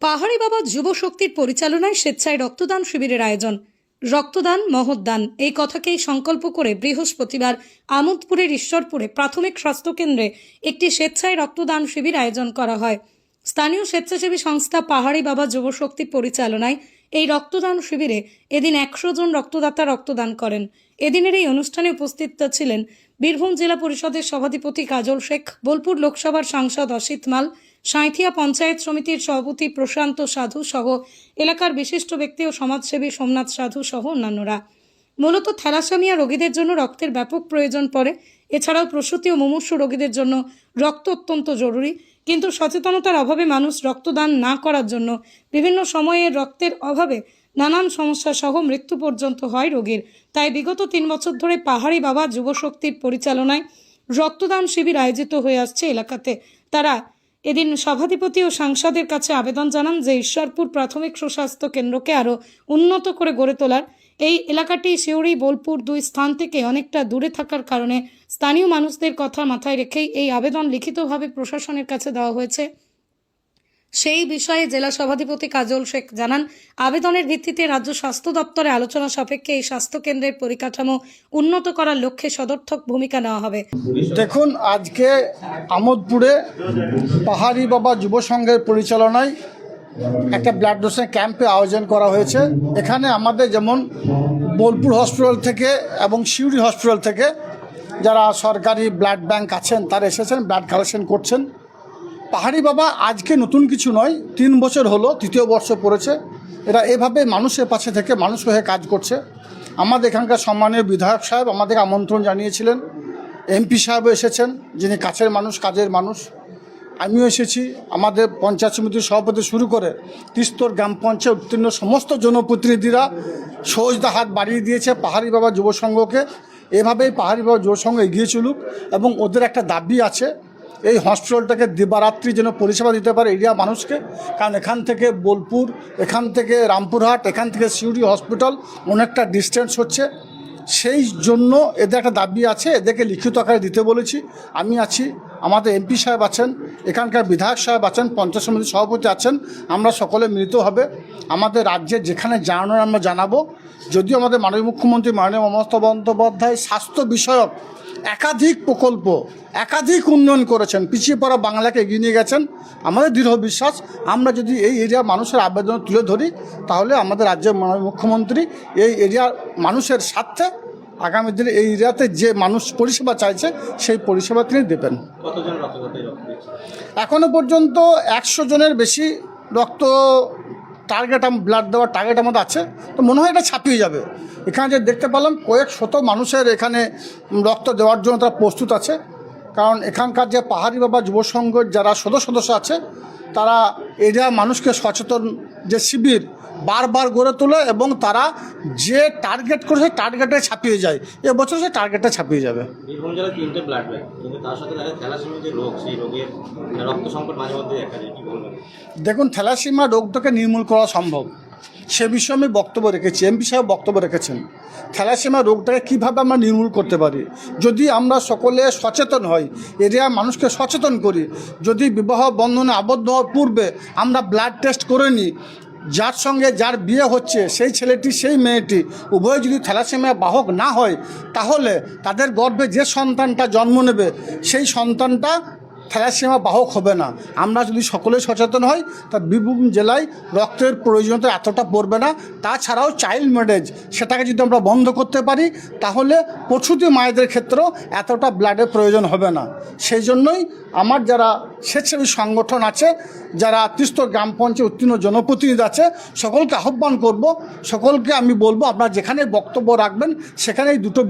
পাহাড়ি বাবা যুব শক্তির পরিচালনায় স্বেচ্ছায় রক্তদান শিবিরের আয়োজন। রক্তদান মহৎদান এই কথাকেই সংকল্প করে বৃহস্পতিবার আমোদপুরের ঈশ্বরপুরে প্রাথমিক স্বাস্থ্যকেন্দ্রে একটি স্বেচ্ছায় রক্তদান শিবির আয়োজন করা হয়। স্থানীয় স্বেচ্ছাসেবী সংস্থা পাহাড়ি বাবা যুব শক্তির পরিচালনায় এই রক্তদান শিবিরে এদিন 100 জন রক্তদাতা রক্তদান করেন। এদিনের এই অনুষ্ঠানে উপস্থিত ছিলেন বীরভূম জেলা পরিষদের সভাধিপতি কাজল শেখ, বোলপুর লোকসভার সাংসদ অসিত মাল, সাঁইথিয়া পঞ্চায়েত সমিতির সভাপতি প্রশান্ত সাধু সহ এলাকার বিশিষ্ট ব্যক্তি ও সমাজসেবী সোমনাথ সাধু সহ অন্যান্যরা। মূলত থ্যালাসেমিয়া রোগীদের জন্য রক্তের ব্যাপক প্রয়োজন পড়ে। এছাড়াও প্রসূতি ও মুমূর্ষু রোগীদের জন্য রক্ত অত্যন্ত জরুরি, কিন্তু সচেতনতার অভাবে মানুষ রক্তদান না করার জন্য বিভিন্ন সময়ে রক্তের অভাবে নানান সমস্যা সহ মৃত্যু পর্যন্ত হয় রোগীর। তাই বিগত 3 বছর ধরে পাহাড়ি বাবা যুব শক্তির পরিচালনায় রক্তদান শিবির আয়োজিত হয়ে আসছে এলাকাতে। তারা এদিন সভাধিপতি ও সাংসদের কাছে আবেদন জানান যে ঈশ্বরপুর প্রাথমিক সুস্বাস্থ্য কেন্দ্রকে আরও উন্নত করে গড়ে তোলার। এই এলাকাটি সিউড়ি বোলপুর 2 স্থান থেকে অনেকটা দূরে থাকার কারণে স্থানীয় মানুষদের কথা মাথায় রেখেই এই আবেদন লিখিতভাবে প্রশাসনের কাছে দেওয়া হয়েছে। সেই বিষয়ে জেলা সভাধিপতি কাজল শেখ জানান, আবেদনের ভিত্তিতে রাজ্য স্বাস্থ্য দপ্তরে আলোচনা সাপেক্ষে এই স্বাস্থ্যকেন্দ্রের পরিকাঠামো উন্নত করার লক্ষ্যে সদর্থক ভূমিকা নেওয়া হবে। দেখুন, আজকে আমোদপুরে পাহাড়ি বাবা যুব সংঘের পরিচালনায় একটা ব্লাড ডোনেশন ক্যাম্পে আয়োজন করা হয়েছে। এখানে আমাদের যেমন বোলপুর হসপিটাল থেকে এবং সিউড়ি হসপিটাল থেকে যারা সরকারি ব্লাড ব্যাংক আছেন তারা এসেছেন, ব্লাড কালেকশন করছেন। পাহাড়ি বাবা আজকে নতুন কিছু নয়, 3 বছর হলো, 3য় বর্ষ পড়েছে। এরা এভাবে মানুষের পাশে থেকে মানুষ হয়ে কাজ করছে। আমাদের এখানকার সম্মানীয় বিধায়ক সাহেব আমাদেরকে আমন্ত্রণ জানিয়েছিলেন, এমপি সাহেবও এসেছেন, যিনি কাছের মানুষ, কাজের মানুষ। আমিও এসেছি। আমাদের পঞ্চায়েত সমিতির সভাপতি শুরু করে তিস্তর গ্রাম পঞ্চায়েত উত্তীর্ণ সমস্ত জনপ্রতিনিধিরা সহজদা হাত বাড়িয়ে দিয়েছে পাহাড়ি বাবা যুব সংঘকে। এভাবেই পাহাড়ি বাবা যুব সংঘ এগিয়ে চলুক এবং ওদের একটা দাবি আছে, এই হসপিটালটাকে দিবারাত্রি যেন পরিষেবা দিতে পারে এরিয়া মানুষকে। কারণ এখান থেকে বোলপুর, এখান থেকে রামপুরহাট, এখান থেকে সিউড়ি হসপিটাল অনেকটা ডিস্টেন্স হচ্ছে। সেই জন্য এদের একটা দাবি আছে, এদেরকে লিখিত আকারে দিতে বলেছি। আমি আছি, আমাদের এমপি সাহেব আছেন, এখানকার বিধায়ক সাহেব আছেন, পঞ্চায়েত সমিতির সভাপতি আছেন। আমরা সকলে মিলিত হবে আমাদের রাজ্যে যেখানে জানানোর আমরা জানাবো। যদিও আমাদের মাননীয় মুখ্যমন্ত্রী মাননীয় মমতা বন্দ্যোপাধ্যায় স্বাস্থ্য বিষয়ক একাধিক প্রকল্প, একাধিক উন্নয়ন করেছেন, পিছিয়ে পড়া বাংলাকে এগিয়ে নিয়ে গেছেন। আমাদের দৃঢ় বিশ্বাস, আমরা যদি এই এরিয়ার মানুষের আবেদন তুলে ধরি তাহলে আমাদের রাজ্যের মাননীয় মুখ্যমন্ত্রী এই এরিয়ার মানুষের স্বার্থে আগামী দিনে এই এরিয়াতে যে মানুষ পরিষেবা চাইছে সেই পরিষেবা তিনি দেবেন। এখনও পর্যন্ত 100 জনের বেশি রক্ত টার্গেট, ব্লাড দেওয়ার টার্গেট আমাদের আছে। তো মনে হয় এটা ছাপিয়ে যাবে। এখানে যে দেখতে পেলাম কয়েক শত মানুষের এখানে রক্ত দেওয়ার জন্য তারা প্রস্তুত আছে। কারণ এখানকার যে পাহাড়ি বাবা যুব সংঘের যারা সদস্য আছে তারা এরিয়া মানুষকে সচেতন যে শিবির বারবার গড়ে তোলে এবং তারা যে টার্গেট করে সেই টার্গেটে ছাপিয়ে যায়। এবছর সেই টার্গেটটা ছাপিয়ে যাবে। বীরভূম জেলায় 3টে ব্লাড ব্যাংক, কিন্তু তার সাথে থ্যালাসেমিয়া যে রোগ, সেই রোগের রক্ত সংকট মাঝে মধ্যে দেখা যায়। কি বলবেন? দেখুন, থ্যালাসেমিয়া রোগটাকে নির্মূল করা সম্ভব, সে বিষয়ে আমি বক্তব্য রেখেছি, এমপি সাহেব বক্তব্য রেখেছেন। থ্যালাসেমিয়া রোগটাকে কীভাবে আমরা নির্মূল করতে পারি, যদি আমরা সকলে সচেতন হই, এরিয়ার মানুষকে সচেতন করি, যদি বিবাহ বন্ধনে আবদ্ধ হওয়ার পূর্বে আমরা ব্লাড টেস্ট করে নিই, যার সঙ্গে যার বিয়ে হচ্ছে সেই ছেলেটি সেই মেয়েটি উভয় যদি থ্যালাসেমিয়া বাহক না হয়, তাহলে তাদের গর্ভে যে সন্তানটা জন্ম নেবে সেই সন্তানটা থ্যালাসেমিয়া বাহক হবে না। আমরা যদি সকলে সচেতন হই তা বীরভূম জেলায় রক্তের প্রয়োজনীয়তা এতটা পড়বে না। তাছাড়াও চাইল্ড ম্যারেজ, সেটাকে যদি আমরা বন্ধ করতে পারি তাহলে প্রসূতি মায়েদের ক্ষেত্রেও এতটা ব্লাডের প্রয়োজন হবে না। সেই জন্যই আমার যারা স্বেচ্ছাসেবী সংগঠন আছে, যারা তিস্তর গ্রাম পঞ্চায়েত উত্তীর্ণ জনপ্রতিনিধি আছে, সকলকে আহ্বান করব, সকলকে আমি বলবো আপনারা যেখানে বক্তব্য রাখবেন সেখানেই দুটো